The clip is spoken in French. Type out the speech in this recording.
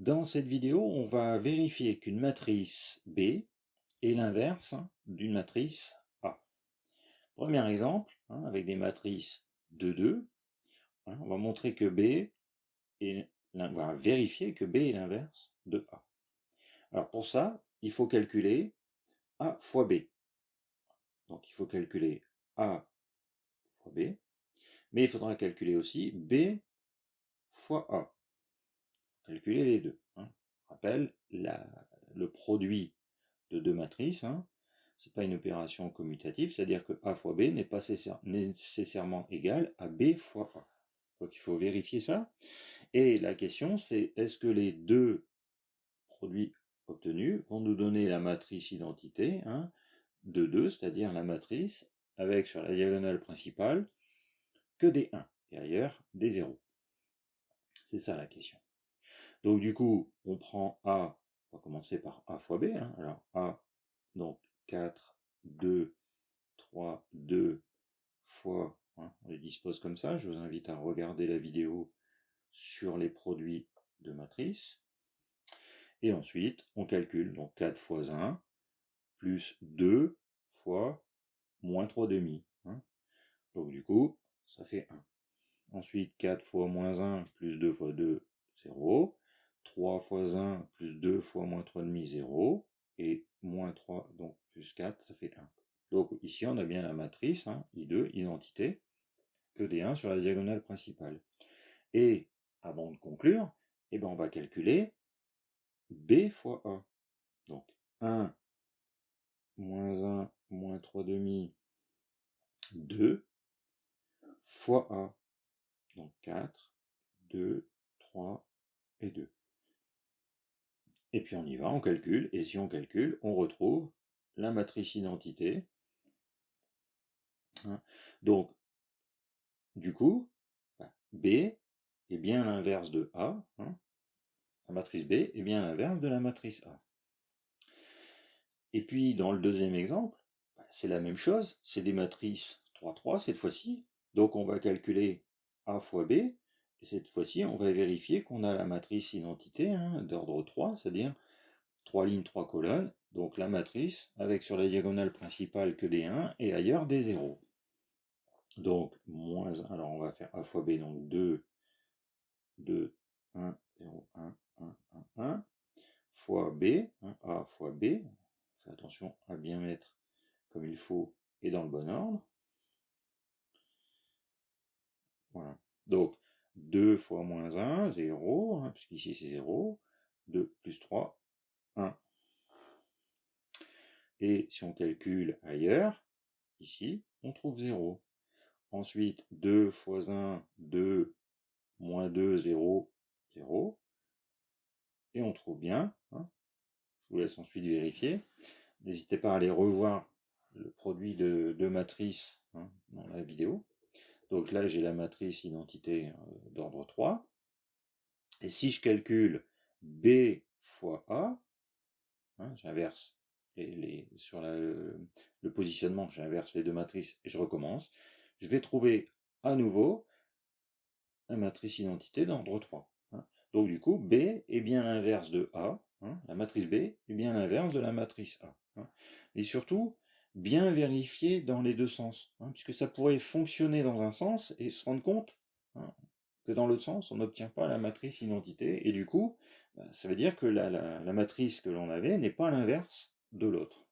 Dans cette vidéo, on va vérifier qu'une matrice B est l'inverse d'une matrice A. Premier exemple, avec des matrices de 2, on va montrer que B est, on va vérifier que B est l'inverse de A. Alors pour ça, il faut calculer A fois B. Donc il faut calculer A fois B, mais il faudra calculer aussi B fois A. Calculer les deux. Rappelle, le produit de deux matrices, c'est pas une opération commutative, c'est-à-dire que A fois B n'est pas nécessairement égal à B fois A. Donc il faut vérifier ça. Et la question c'est, est-ce que les deux produits obtenus vont nous donner la matrice identité de 2, c'est-à-dire la matrice avec sur la diagonale principale que des 1 et ailleurs des 0. C'est ça la question. Donc du coup, on prend A, on va commencer par A fois B. Alors A, donc 4, 2, 3, 2 fois, on les dispose comme ça. Je vous invite à regarder la vidéo sur les produits de matrices. Et ensuite, on calcule, donc 4 fois 1, plus 2 fois moins 3 demi. Donc du coup, ça fait 1. Ensuite, 4 fois moins 1, plus 2 fois 2, 0. 3 fois 1, plus 2 fois moins 3 demi, 0. Et moins 3, donc plus 4, ça fait 1. Donc ici, on a bien la matrice, I2, identité, que des 1 sur la diagonale principale. Et avant de conclure, on va calculer B fois A. Donc 1, moins 1, moins 3 demi, 2, fois A. Donc 4, 2, 3 et 2. Et puis on y va, on calcule, et si on calcule, on retrouve la matrice identité. Donc, du coup, B est bien l'inverse de A. La matrice B est bien l'inverse de la matrice A. Et puis, dans le deuxième exemple, c'est la même chose, c'est des matrices 3, 3 cette fois-ci. Donc on va calculer A fois B, et cette fois-ci, on va vérifier qu'on a la matrice identité d'ordre 3, c'est-à-dire 3 lignes, 3 colonnes, donc la matrice, avec sur la diagonale principale que des 1 et ailleurs des 0. Donc, moins 1, alors on va faire A fois B, donc 2, 2, 1, 0, 1, 1, 1, 1, fois B, A fois B, fais attention à bien mettre comme il faut et dans le bon ordre. Voilà. Donc, 2 fois moins 1, 0, puisqu'ici c'est 0, 2 plus 3, 1. Et si on calcule ailleurs, ici, on trouve 0. Ensuite, 2 fois 1, 2, moins 2, 0, 0. Et on trouve bien. Je vous laisse ensuite vérifier. N'hésitez pas à aller revoir le produit de matrices dans la vidéo. Donc là, j'ai la matrice identité d'ordre 3. Et si je calcule B fois A, j'inverse sur le positionnement, j'inverse les deux matrices et je recommence, je vais trouver à nouveau la matrice identité d'ordre 3. Donc du coup, B est bien l'inverse de A, la matrice B est bien l'inverse de la matrice A. Et surtout, bien vérifier dans les deux sens, puisque ça pourrait fonctionner dans un sens et se rendre compte que dans l'autre sens, on n'obtient pas la matrice identité, et du coup, ça veut dire que la matrice que l'on avait n'est pas l'inverse de l'autre.